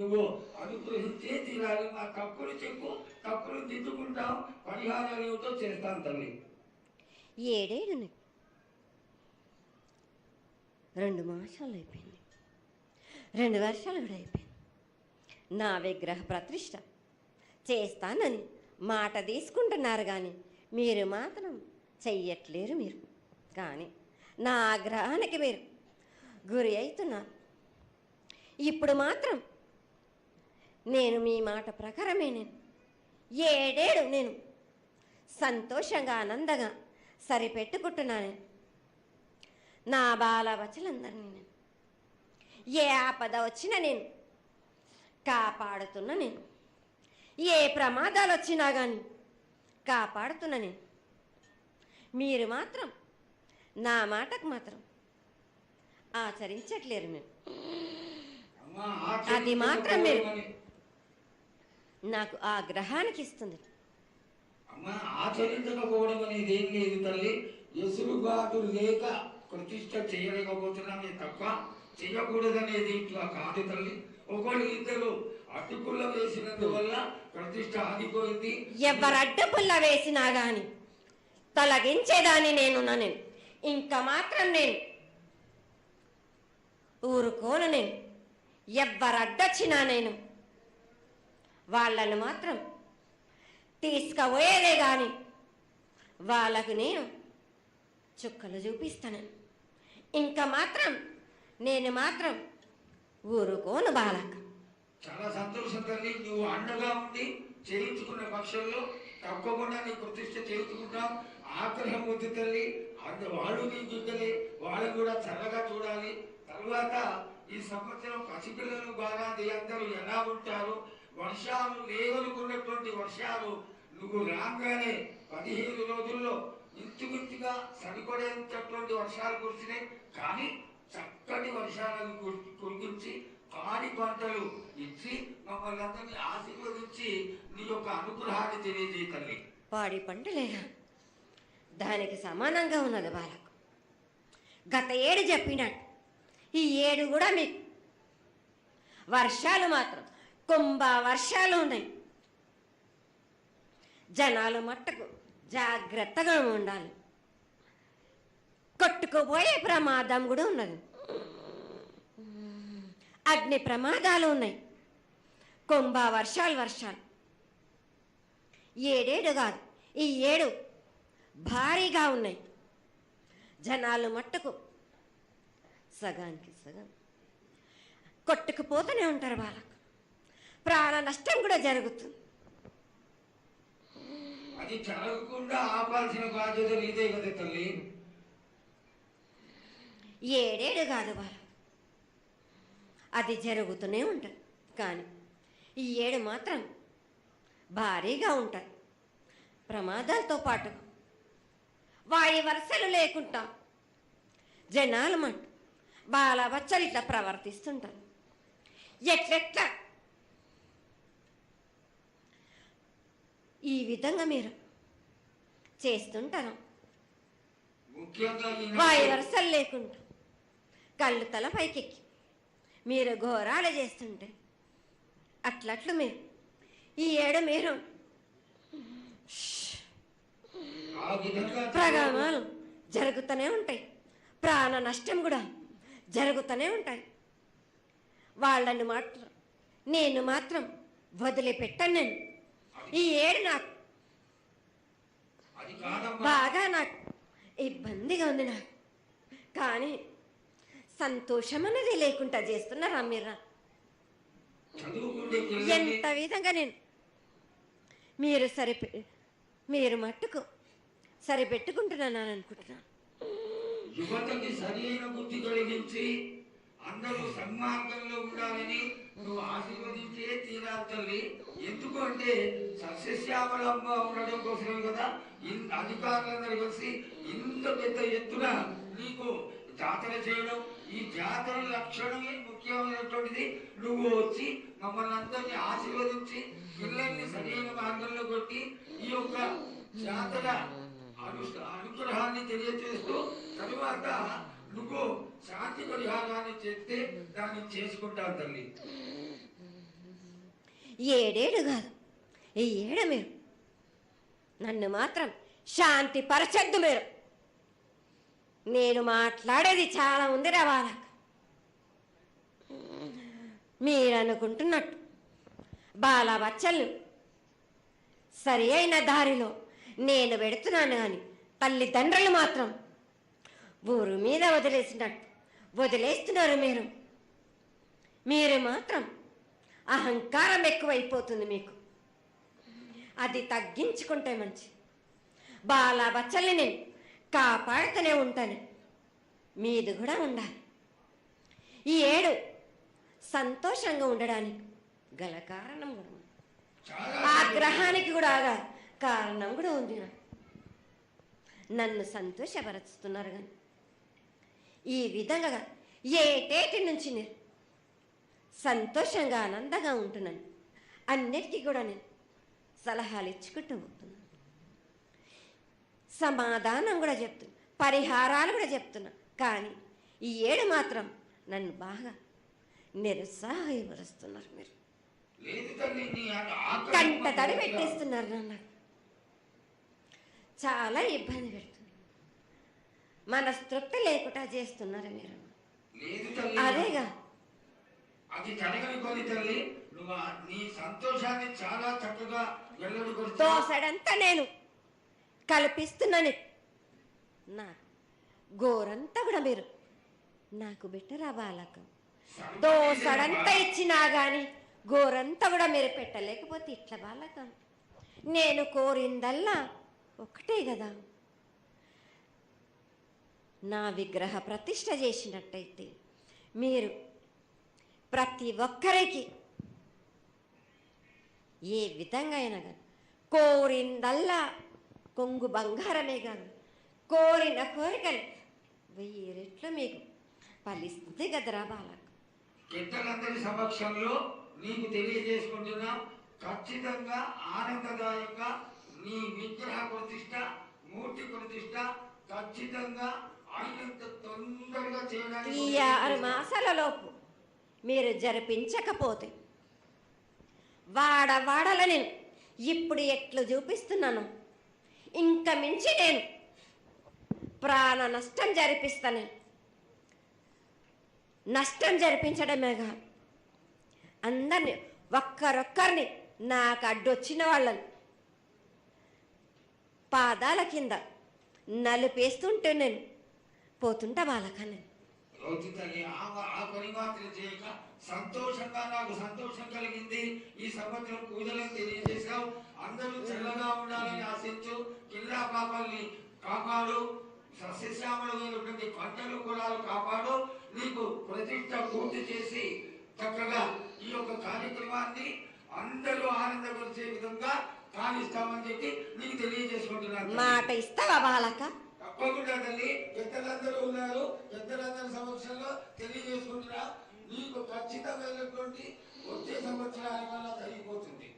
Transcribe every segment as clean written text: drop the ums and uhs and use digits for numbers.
నువ్వు అనుగ్రహించే తీరాలి. మా తప్పులు చెప్పు, తప్పులు దిద్దుకుంటాం, పరిహారాలు ఏమిటో చేస్తాను తల్లి. ఏడేడు 2 మాసాలు అయిపోయింది, 2 వర్షాలు కూడా అయిపోయింది. నా విగ్రహ ప్రతిష్ట చేస్తానని మాట తీసుకుంటున్నారు, కానీ మీరు మాత్రం చెయ్యట్లేరు. మీరు కానీ నా ఆగ్రహానికి మీరు గురి అవుతున్నారు. ఇప్పుడు మాత్రం నేను మీ మాట ప్రకారమే ఏడేడు సంతోషంగా ఆనందంగా సరిపెట్టుకుంటున్నాను. నా బాలవచలందరినీ ఏ ఆపద వచ్చినా కాపాడుతున్నా. ఏ ప్రమాదాలు వచ్చినా కానీ కాపాడుతున్నా. మీరు మాత్రం నా మాటకు మాత్రం ఆచరించట్లేరు. అది మాత్రం మీరు నాకు ఆగ్రహానికి ఇస్తుంది. అమ్మా, ఆచరించకపోవడం అనేది ఏం లేదు తల్లి. ఎసురుబాటు లేక ప్రతిష్ట చేయలేకపోతున్నామే తప్ప చేయకూడదనేది ఇట్లా కాదు తల్లి. ఒకళ్ళు ఇద్దరు అడ్డుపుల్ల వేసినందువల్ల ప్రతిష్ట ఆగిపోయింది. ఎవరు అడ్డుపుల్ల వేసినా గాని తొలగించేదాన్ని నేను ఇంకా మాత్రం ఊరుకోను. ఎవరు అడ్డొచ్చినా వాళ్ళను మాత్రం తీసుకుపోయేదే కానీ వాళ్ళకు చుక్కలు చూపిస్తాను. ఇంకా మాత్రం మాత్రం ఊరుకోను బాలక. చాలా సంతోషం తల్లి. నువ్వు అండగా ఉండి చేయించుకున్న పక్షంలో తప్పకుండా నీ ప్రతిష్ట చేయించుకుంటాం. ఆగ్రహం వద్దు తల్లి. వాళ్ళు నీ బిడ్డలే, వాళ్ళని కూడా చల్లగా చూడాలి. తర్వాత ఈ సంవత్సరం పసిపిల్లలు బాగా అందరూ ఎలా ఉంటారు. వర్షాలు లేవనుకున్నటువంటి వర్షాలు నువ్వు రాగానే 15 రోజుల్లో ఇంచుమించుగా సరిపడేటటువంటి వర్షాలు కురిసినాయి. కానీ చక్కటి వర్షాలను కురిపించి పాడి పంటలు ఇచ్చి మమ్మల్ని అందరినీ ఆశీర్వదించి నీ యొక్క అనుగ్రహాన్ని తెలియజేయ తల్లి. పాడి పంటలేగా దానికి సమానంగా ఉన్నది బాలకు. గత ఏడు చెప్పినట్టు ఈ ఏడు కూడా మీకు వర్షాలు మాత్రం కుంభ వర్షాలు ఉన్నాయి. జనాలు మట్టుకు జాగ్రత్తగా ఉండాలి. కొట్టుకుపోయే ప్రమాదం కూడా ఉన్నది. అగ్ని ప్రమాదాలు ఉన్నాయి. కుంభ వర్షాలు ఏడేడు కాదు, ఈ ఏడు భారీగా ఉన్నాయి. జనాలు మట్టుకు సగానికి సగం కొట్టుకుపోతూనే ఉంటారు. వాళ్ళకు ప్రాణ నష్టం కూడా జరుగుతుంది. అది జరగకుండా ఆపాల్సిన బాధ్యత నీదే కదా తల్లి. ఏడేడు కాదు వాళ్ళు, అది జరుగుతూనే ఉంటుంది. కానీ ఈ ఏడు మాత్రం భారీగా ఉంటాయి. ప్రమాదాలతో పాటు వాయు వరుసలు లేకుండా జనాలు మట్టు బాలబచ్చలు ఇట్లా ప్రవర్తిస్తుంటారు. ఎట్లెట్లా ఈ విధంగా మీరు చేస్తుంటారు. వాయు వరుసలు లేకుండా కళ్ళు తల పైకెక్కి మీరు ఘోరాలు చేస్తుంటే అట్లట్లు మీరు ఈ ఏడు మీరు ప్రమాదాలు జరుగుతూనే ఉంటాయి. ప్రాణ నష్టం కూడా జరుగుతూనే ఉంటాయి. వాళ్ళని మాత్రం నేను మాత్రం వదిలిపెట్టాను. ఈ ఏడు నాకు బాగా నాకు ఇబ్బందిగా ఉంది. నాకు కానీ సంతోషం అనేది లేకుండా చేస్తున్నారా మీరు? ఎంత విధంగా మీరు మట్టుకు సరిపెట్టుకుంటున్నాను అనుకుంటున్నాను. యువతకి సరైన బుద్ధి కలిగించి అందరూ సన్మార్గంలో ఉండాలని నువ్వు ఆశీర్వదించే తీరాలి తల్లి. ఎందుకంటే సస్యశ్యామలంగా ఉండడం కోసమే కదా అధికారులందరూ కలిసి ఇంత పెద్ద ఎత్తున నీకు జాతర చేయడం. ఈ జాతర లక్షణమే ముఖ్యమైనటువంటిది. నువ్వు వచ్చి మమ్మల్ని అందరినీ ఆశీర్వదించి పిల్లల్ని సరైన మార్గంలో కొట్టి ఈ యొక్క జాతర అనుగ్రహాన్ని తెలియజేస్తూ తరువాత నువ్వు శాంతి పరిహారాన్ని చేస్తే దాన్ని చేసుకుంటావు తల్లి. ఏడేడు కాదు, ఈ ఏడు మీరు నన్ను మాత్రం శాంతి పరచద్దు మీరు. నేను మాట్లాడేది చాలా ఉంది రవాలకు. మీరు అనుకుంటున్నట్టు బాలబచ్చలను సరి అయిన దారిలో నేను పెడుతున్నాను కానీ తల్లిదండ్రులు మాత్రం ఊరు మీద వదిలేసినట్టు వదిలేస్తున్నారు మీరు. మీరు మాత్రం అహంకారం ఎక్కువైపోతుంది మీకు. అది తగ్గించుకుంటే మంచి. బాలబచ్చల్ని నేను కాపాడుతూనే ఉంటాను, మీది కూడా ఉండాలి. ఈ ఏడు సంతోషంగా ఉండడానికి గల కారణం కూడా ఉంది. ఆగ్రహానికి కూడా కారణం కూడా ఉంది. నన్ను సంతోషపరుస్తున్నారు కానీ ఈ విధంగా ఏటేటి నుంచి నేను సంతోషంగా ఆనందంగా ఉంటున్నాను. అన్నిటికీ కూడా నేను సలహాలు ఇచ్చుకుంటూ పోతున్నాను, సమాధానం కూడా చెప్తున్నా, పరిహారాలు కూడా చెప్తున్నా. కానీ ఈ ఏడు మాత్రం నన్ను బాగా నిరుత్సాహపరుస్తున్నారు. మీరు కంట తడి పెట్టేస్తున్నారు, నన్ను చాలా ఇబ్బంది పెడుతున్నారు, మనస్తృప్తి లేకుండా చేస్తున్నారు మీరు. అదేగా అది జరగని తల్లి, నువ్వు నీ సంతోషాన్ని చాలా చక్కగా దోసడంతా నేను కల్పిస్తున్నాను. నా గోరంతా కూడా మీరు నాకు బెట్టరా బాలకం. దోసడంతా ఇచ్చినా కానీ గోరంతా కూడా మీరు పెట్టలేకపోతే ఇట్లా బాలకం. నేను కోరిందల్లా ఒకటే కదా, నా విగ్రహ ప్రతిష్ఠ చేసినట్టయితే మీరు ప్రతి ఒక్కరికి ఏ విధంగా అయినా కానీ కోరిందల్లా కొంగు బంగారమే కాదు, కోరిన కోరికలు 1000 రెట్లు మీకు ఫలిస్తుంది కదరా బాలకు. పెద్దలందరి సమక్షంలో నీకు తెలియజేసుకుంటున్నా, ఖచ్చితంగా ఆనందదాయంగా నీ విగ్రహ ప్రతిష్ట, మూర్తి ప్రతిష్ట ఖచ్చితంగా అయినంత తొందరగా చేయడానికి. ఈ 6 మాసాల లోపు మీరు జరిపించకపోతే వాడవాడల నేను ఇప్పుడు ఎట్లు చూపిస్తున్నాను, ఇంకా మించి నేను ప్రాణ నష్టం జరిపిస్తాను. నష్టం జరిపించడమే కాదు, అందరినీ ఒక్కరొక్కరిని నాకు అడ్డొచ్చిన వాళ్ళని పాదాల కింద నలిపేస్తుంటే నేను పోతుంటా వాళ్ళకన్నా. ఆ పని మాత్రం చేయక సంతోషంగా నాకు సంతోషం కలిగింది. ఈ సంవత్సరం పూజలను తెలియజేశావు. అందరూ చల్లగా ఉండాలని ఆశించు. కిల్లా పాపాలని కాపాడు, సస్యశ్యామలమైనటువంటి పంటలు కూడా కాపాడు. నీకు ప్రతిష్ట పూర్తి చేసి చక్కగా ఈ యొక్క కార్యక్రమాన్ని అందరూ ఆనందపరిచే విధంగా కానిస్తామని చెప్పి నీకు తెలియజేసుకుంటున్నాను. మాట ఇస్తావా బాలక? తప్పకుండా తల్లి, పెద్దలందరూ ఉన్నారు, పెద్దలందరి సమక్షంలో తెలియజేసుకుంటున్నా. నీకు ఖచ్చితమైనటువంటి వచ్చే సంవత్సరాల వల్ల జరిగిపోతుంది.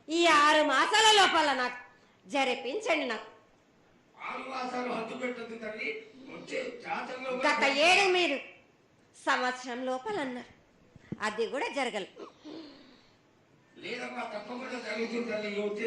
ఈ 6 మాసాల లోపల నాకు జరిపించండి. నాకు 6 మాసాలు హద్దు పెట్టదు తల్లి. వచ్చే జాతరలో గత ఏడు మీరు సంవత్సరం లోపల అన్నారు, అది కూడా జరగలేదు. లేదమ్మా, తప్పకుండా జరుగుతుంది తల్లి. వచ్చే